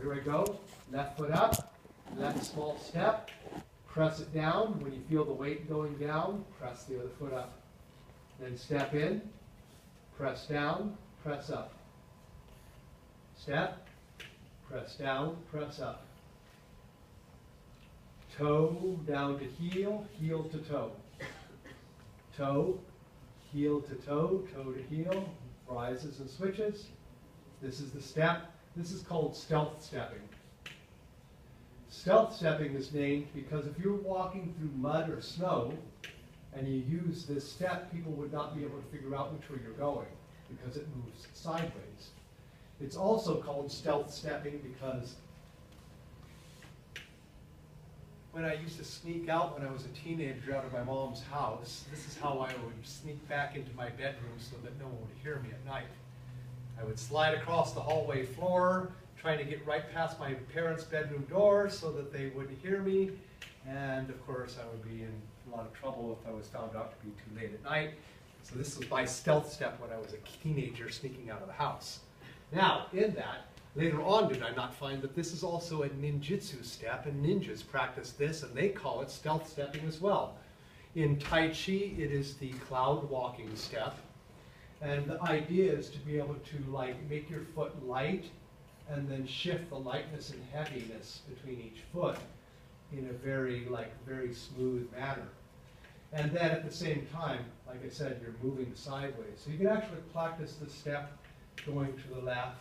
here I go. Left foot up, left small step, press it down. When you feel the weight going down, press the other foot up. Then step in, press down, press up. Step, press down, press up. Toe down to heel, heel to toe. Toe, heel to toe, toe to heel, rises and switches. This is the step. This is called stealth stepping. Stealth stepping is named because if you're walking through mud or snow and you use this step, people would not be able to figure out which way you're going because it moves sideways. It's also called stealth stepping because when I used to sneak out when I was a teenager out of my mom's house, this is how I would sneak back into my bedroom so that no one would hear me at night. I would slide across the hallway floor, trying to get right past my parents' bedroom door so that they wouldn't hear me. And of course, I would be in a lot of trouble if I was found out to be too late at night. So this was my stealth step when I was a teenager sneaking out of the house. Now, in that, later on did I not find that this is also a ninjutsu step, and ninjas practice this, and they call it stealth stepping as well. In Tai Chi, it is the cloud walking step. And the idea is to be able to make your foot light and then shift the lightness and heaviness between each foot in a very smooth manner. And then at the same time, like I said, you're moving sideways. So you can actually practice the step going to the left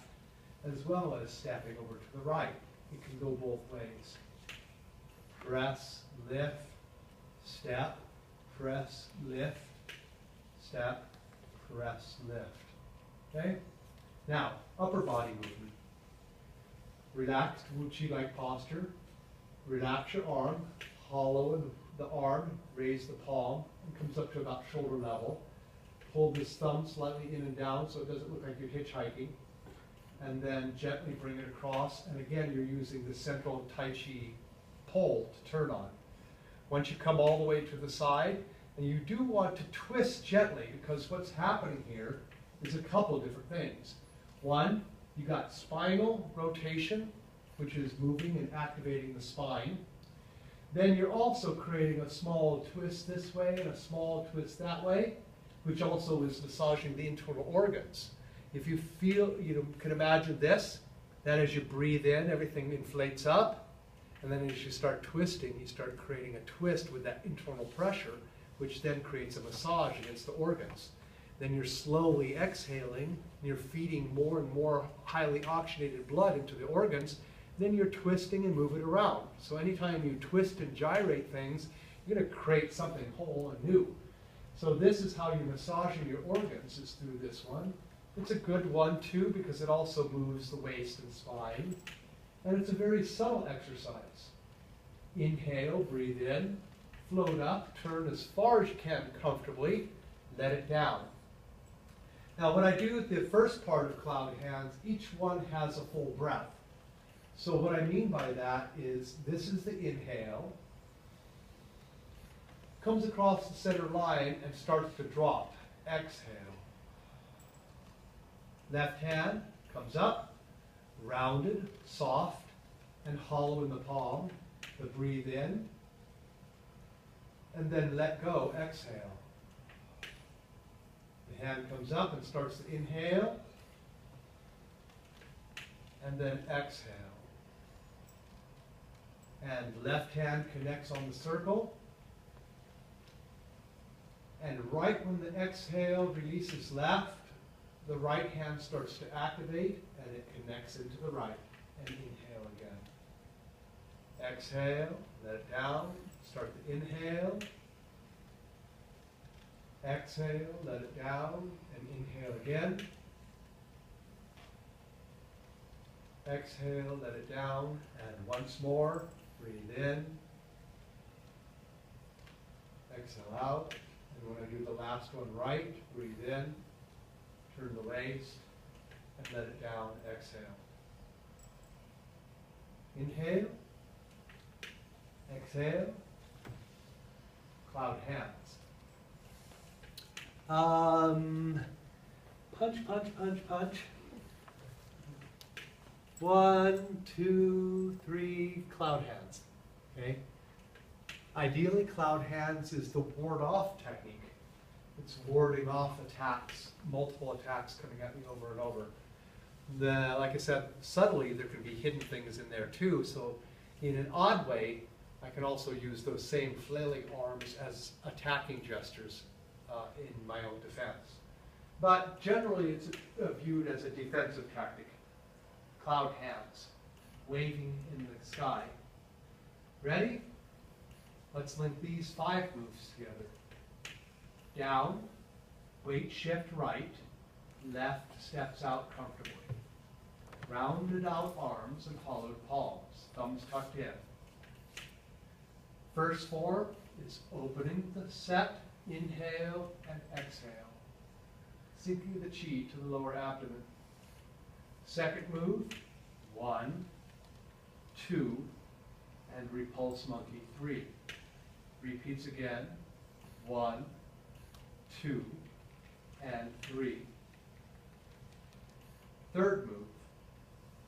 as well as stepping over to the right. It can go both ways. Press, lift, step, press, lift, step, press, lift. Okay? Now, upper body movement. Relaxed Wu Chi-like posture. Relax your arm, hollow in the arm, raise the palm, and comes up to about shoulder level. Hold this thumb slightly in and down so it doesn't look like you're hitchhiking. And then gently bring it across. And again, you're using the central Tai Chi pole to turn on. Once you come all the way to the side, and you do want to twist gently because what's happening here is a couple of different things. One, you got spinal rotation, which is moving and activating the spine. Then you're also creating a small twist this way and a small twist that way, which also is massaging the internal organs. If you feel, you can imagine this, that as you breathe in, everything inflates up, and then as you start twisting, you start creating a twist with that internal pressure, which then creates a massage against the organs. Then you're slowly exhaling, and you're feeding more and more highly oxygenated blood into the organs, then you're twisting and moving around. So anytime you twist and gyrate things, you're going to create something whole and new. So this is how you're massaging your organs, is through this one. It's a good one too because it also moves the waist and spine. And it's a very subtle exercise. Inhale, breathe in, float up, turn as far as you can comfortably, let it down. Now when I do the first part of cloud hands, each one has a full breath. So what I mean by that is this is the inhale, comes across the center line and starts to drop. Exhale. Left hand comes up, rounded, soft, and hollow in the palm. To breathe in, and then let go, exhale. The hand comes up and starts to inhale, and then exhale. And left hand connects on the circle, and right when the exhale releases left, the right hand starts to activate, and it connects into the right, and inhale again. Exhale, let it down, start to inhale. Exhale, let it down, and inhale again. Exhale, let it down, and once more, breathe in. Exhale out, and when I do the last one right, breathe in, turn the waist, and let it down, exhale. Inhale. Exhale, cloud hands. Punch, punch, punch, punch. 1, 2, 3, cloud hands. Okay? Ideally, cloud hands is the ward off technique. It's warding off attacks, multiple attacks coming at me over and over. Like I said, subtly there can be hidden things in there too, so in an odd way, I can also use those same flailing arms as attacking gestures in my own defense. But generally it's viewed as a defensive tactic. Cloud hands, waving in the sky. Ready? Let's link these 5 moves together. Down, weight shift right, left steps out comfortably. Rounded out arms and hollowed palms, thumbs tucked in. First form is opening the set, inhale and exhale, sinking the chi to the lower abdomen. Second move, 1, 2, and repulse monkey 3. Repeats again, 1, 2, and 3. Third move,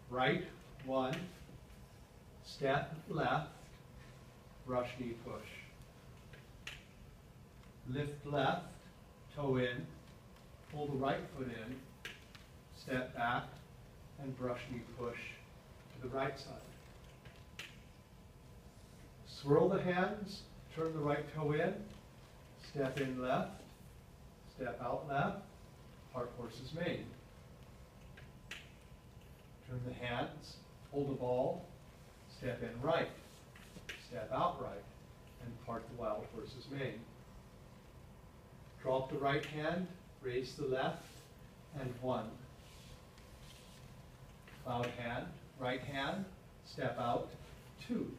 right, 1, step left, brush knee push. Lift left, toe in, pull the right foot in, step back, and brush knee push to the right side. Swirl the hands, turn the right toe in, step in left, step out left, heart horse's mane. Turn the hands, hold the ball, step in right, step out right, and part the wild horse's mane. Drop the right hand, raise the left, and 1. Cloud hand, right hand, step out, 2.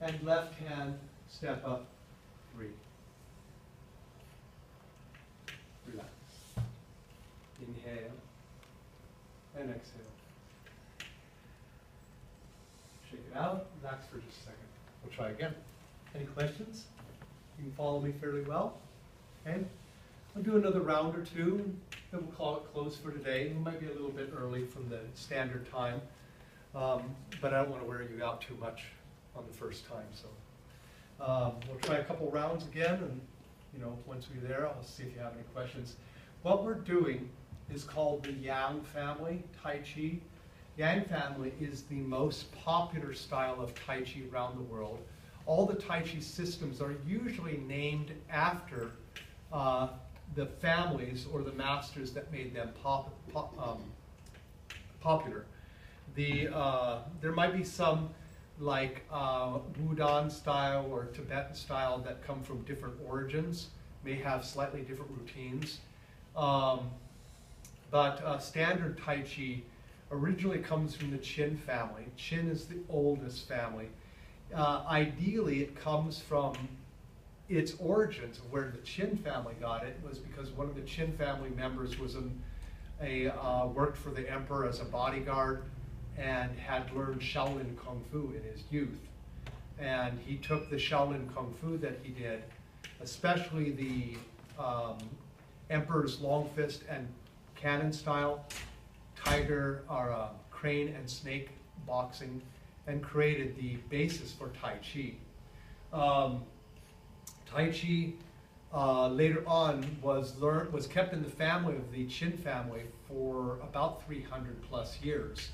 And left hand, step up, 3. Relax. Inhale and exhale. Shake it out, relax for just a second. We'll try again. Any questions? You can follow me fairly well. Okay? I'll do another round or two, then we'll call it close for today. We might be a little bit early from the standard time, but I don't want to wear you out too much on the first time. So we'll try a couple rounds again, and once we're there, I'll see if you have any questions. What we're doing is called the Yang family Tai Chi. Yang family is the most popular style of Tai Chi around the world. All the Tai Chi systems are usually named after the families or the masters that made them popular. There might be some like Wudang style or Tibetan style that come from different origins, may have slightly different routines. But standard Tai Chi originally comes from the Qin family. Qin is the oldest family. Ideally, it comes from its origins of where the Qin family got it was because one of the Qin family members was worked for the emperor as a bodyguard and had learned Shaolin Kung Fu in his youth. And he took the Shaolin Kung Fu that he did, especially the emperor's long fist and cannon style, tiger or crane and snake boxing, and created the basis for Tai Chi. Tai Chi later on was kept in the family of the Qin family for about 300 plus years.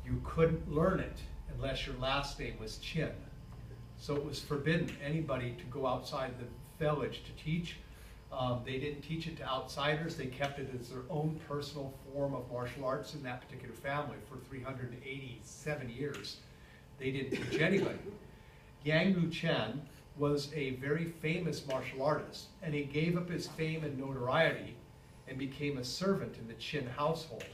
You couldn't learn it unless your last name was Qin. So it was forbidden anybody to go outside the village to teach. They didn't teach it to outsiders. They kept it as their own personal form of martial arts in that particular family for 387 years. They didn't teach anybody. Yang Luchen was a very famous martial artist, and he gave up his fame and notoriety and became a servant in the Qin household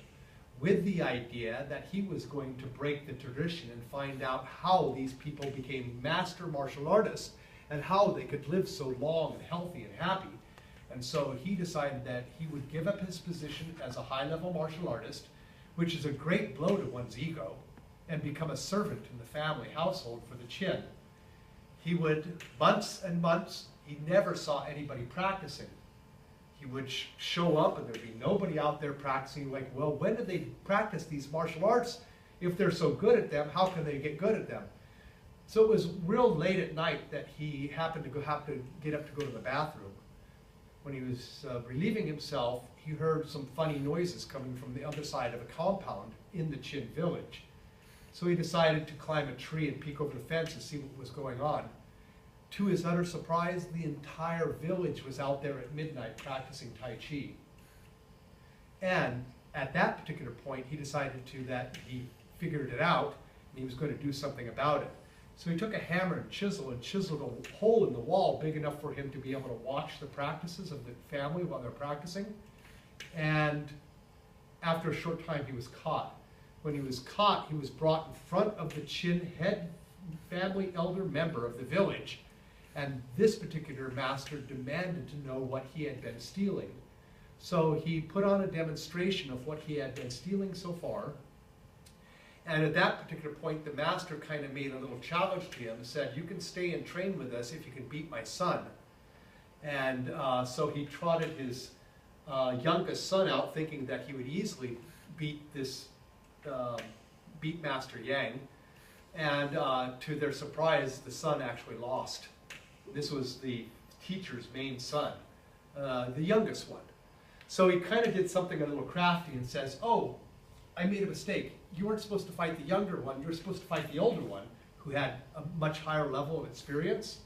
with the idea that he was going to break the tradition and find out how these people became master martial artists and how they could live so long and healthy and happy. And so he decided that he would give up his position as a high-level martial artist, which is a great blow to one's ego, and become a servant in the family household for the Qin. He would, months and months, he never saw anybody practicing. he would show up and there'd be nobody out there practicing. Like, well, when did they practice these martial arts? If they're so good at them, how can they get good at them? So it was real late at night that he happened to have to get up to go to the bathroom. When he was relieving himself, he heard some funny noises coming from the other side of a compound in the Chin village. So he decided to climb a tree and peek over the fence and see what was going on. To his utter surprise, the entire village was out there at midnight practicing Tai Chi. And at that particular point, he decided that he figured it out and he was going to do something about it. So he took a hammer and chiseled a hole in the wall big enough for him to be able to watch the practices of the family while they're practicing. And after a short time, he was caught. When he was caught, he was brought in front of the Chin head family elder member of the village. And this particular master demanded to know what he had been stealing. So he put on a demonstration of what he had been stealing so far. And at that particular point, the master kind of made a little challenge to him, said, you can stay and train with us if you can beat my son. And so he trotted his youngest son out, thinking that he would easily beat this beat Master Yang. And to their surprise, the son actually lost. This was the teacher's main son, the youngest one. So he kind of did something a little crafty and says, oh, I made a mistake. You weren't supposed to fight the younger one. You were supposed to fight the older one, who had a much higher level of experience.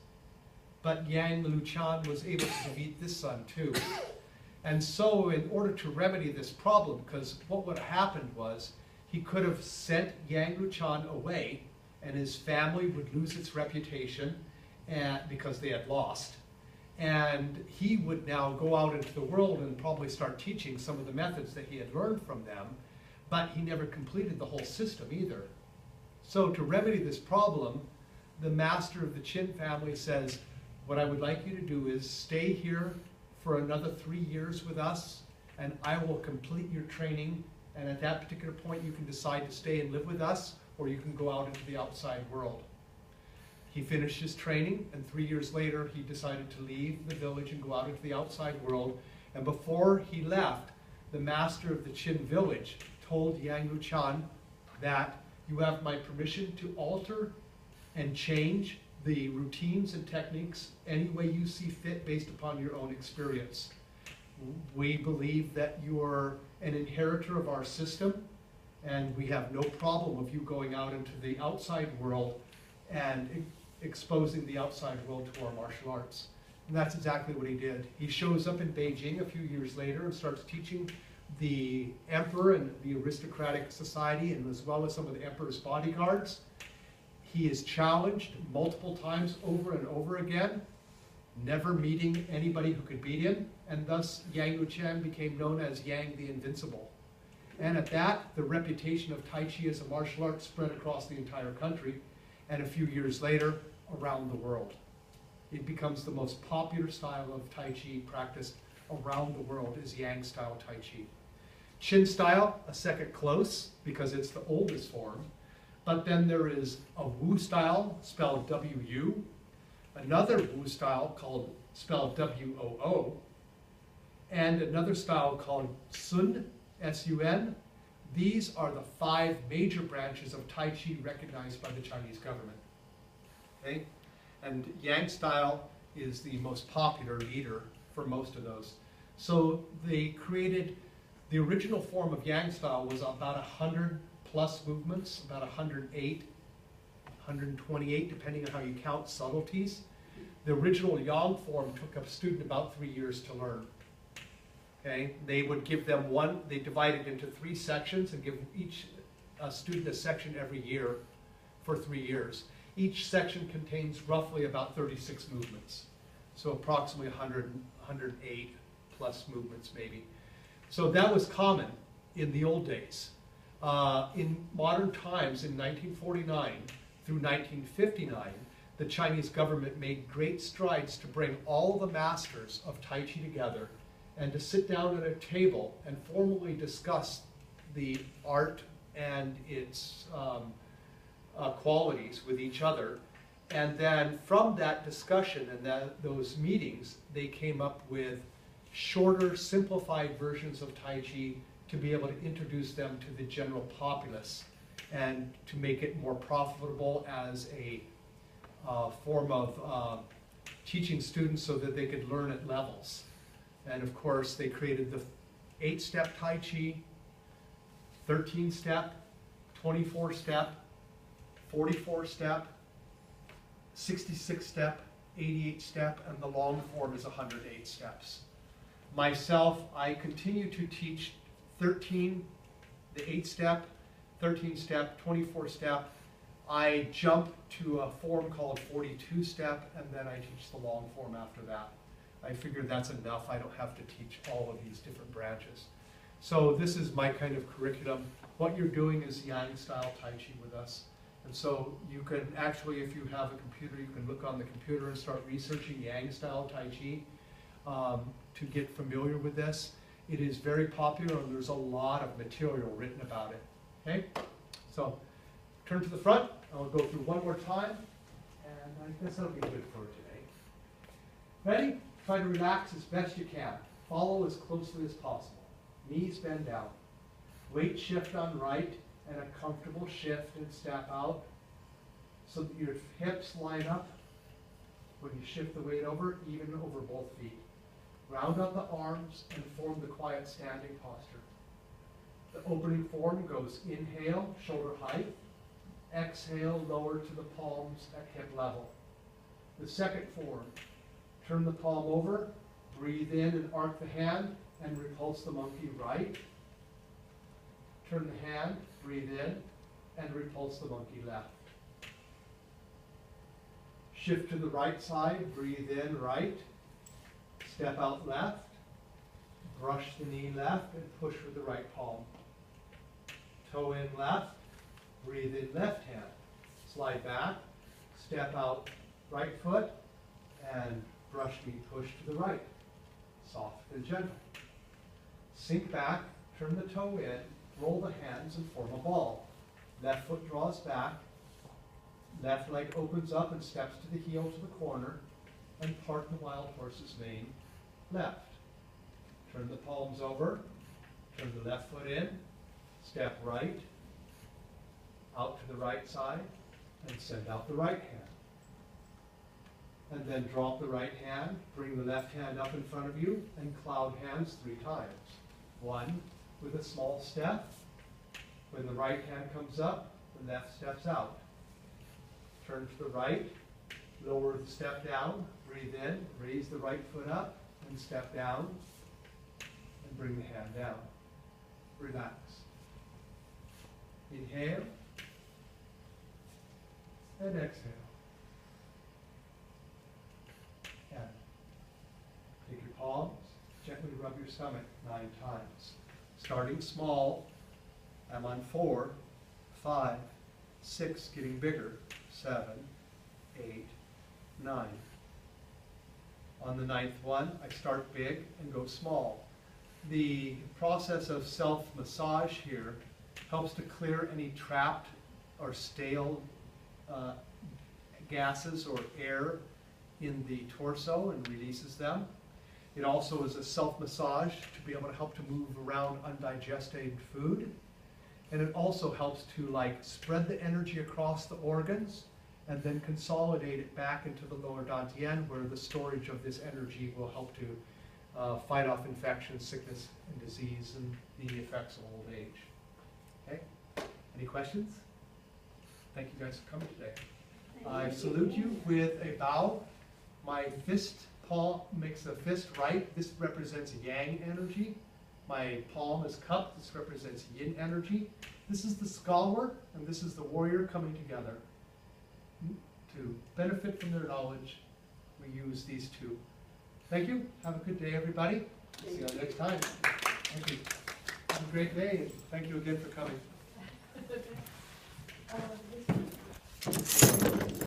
But Yang Luchan was able to defeat this son too. And so in order to remedy this problem, because what would have happened was he could have sent Yang Luchan away and his family would lose its reputation because they had lost. And he would now go out into the world and probably start teaching some of the methods that he had learned from them, but he never completed the whole system either. So to remedy this problem, the master of the Chin family says, what I would like you to do is stay here for another 3 years with us, and I will complete your training, and at that particular point you can decide to stay and live with us, or you can go out into the outside world. He finished his training, and 3 years later he decided to leave the village and go out into the outside world. And before he left, the master of the Chin village told Yang Luchan that you have my permission to alter and change the routines and techniques any way you see fit based upon your own experience. We believe that you are an inheritor of our system, and we have no problem of you going out into the outside world and exposing the outside world to our martial arts. And that's exactly what he did. He shows up in Beijing a few years later and starts teaching the emperor and the aristocratic society, and as well as some of the emperor's bodyguards. He is challenged multiple times over and over again, never meeting anybody who could beat him, and thus Yang Luchan became known as Yang the Invincible. And at that, the reputation of Tai Chi as a martial art spread across the entire country, and a few years later, around the world. It becomes the most popular style of Tai Chi practiced around the world is Yang style Tai Chi. Chin style, a second close, because it's the oldest form. But then there is a Wu style, spelled W-U, another Wu style spelled W-O-O, and another style called Sun, S-U-N. These are the 5 major branches of Tai Chi recognized by the Chinese government. Okay? And Yang style is the most popular leader for most of those. So they created, the original form of Yang style was about 100 plus movements, about 108, 128, depending on how you count subtleties. The original Yang form took a student about 3 years to learn. Okay, they would give them they divide it into 3 sections and give each student a section every year for 3 years. Each section contains roughly about 36 movements. So approximately 108 plus movements maybe. So that was common in the old days. In modern times, in 1949 through 1959, the Chinese government made great strides to bring all the masters of Tai Chi together and to sit down at a table and formally discuss the art and its qualities with each other. And then from that discussion and those meetings, they came up with shorter, simplified versions of Tai Chi to be able to introduce them to the general populace and to make it more profitable as a form of teaching students so that they could learn at levels. And of course, they created the 8-step Tai Chi, 13-step, 24-step, 44-step, 66-step, 88-step, and the long form is 108 steps. Myself, I continue to teach 13, the 8-step, 13-step, 24-step. I jump to a form called 42-step, and then I teach the long form after that. I figured that's enough. I don't have to teach all of these different branches. So this is my kind of curriculum. What you're doing is Yang Style Tai Chi with us. And so you can actually, if you have a computer, you can look on the computer and start researching Yang Style Tai Chi to get familiar with this. It is very popular and there's a lot of material written about it. Okay? So turn to the front. I'll go through one more time. And I guess that'll be good for today. Ready? Try to relax as best you can. Follow as closely as possible. Knees bend down. Weight shift on right and a comfortable shift and step out so that your hips line up when you shift the weight over, even over both feet. Round out the arms and form the quiet standing posture. The opening form goes inhale, shoulder height. Exhale, lower to the palms at hip level. The second form, turn the palm over, breathe in and arc the hand and repulse the monkey right. Turn the hand, breathe in, and repulse the monkey left. Shift to the right side, breathe in right, step out left, brush the knee left and push with the right palm. Toe in left, breathe in left hand, slide back, step out right foot, and brush knee push to the right, soft and gentle. Sink back, turn the toe in, roll the hands and form a ball. Left foot draws back, left leg opens up and steps to the heel to the corner, and part the wild horse's mane left. Turn the palms over, turn the left foot in, step right, out to the right side, and send out the right hand. And then drop the right hand, bring the left hand up in front of you, and cloud hands 3 times. 1 with a small step. When the right hand comes up, the left steps out. Turn to the right, lower the step down, breathe in, raise the right foot up, and step down, and bring the hand down. Relax. Inhale, and exhale. And take your palms, gently rub your stomach 9 times. Starting small, I'm on 4, 5, 6, getting bigger, 7, 8, 9. On the 9th one, I start big and go small. The process of self-massage here helps to clear any trapped or stale gases or air in the torso and releases them. It also is a self-massage to be able to help to move around undigested food. And it also helps to spread the energy across the organs and then consolidate it back into the lower dantian where the storage of this energy will help to fight off infection, sickness, and disease and the effects of old age. Okay? Any questions? Thank you guys for coming today. I salute you with a bow. My fist palm makes a fist right. This represents yang energy. My palm is cupped. This represents yin energy. This is the scholar, and this is the warrior coming together. To benefit from their knowledge, we use these two. Thank you. Have a good day, everybody. See you next time. Thank you. Have a great day, and thank you again for coming.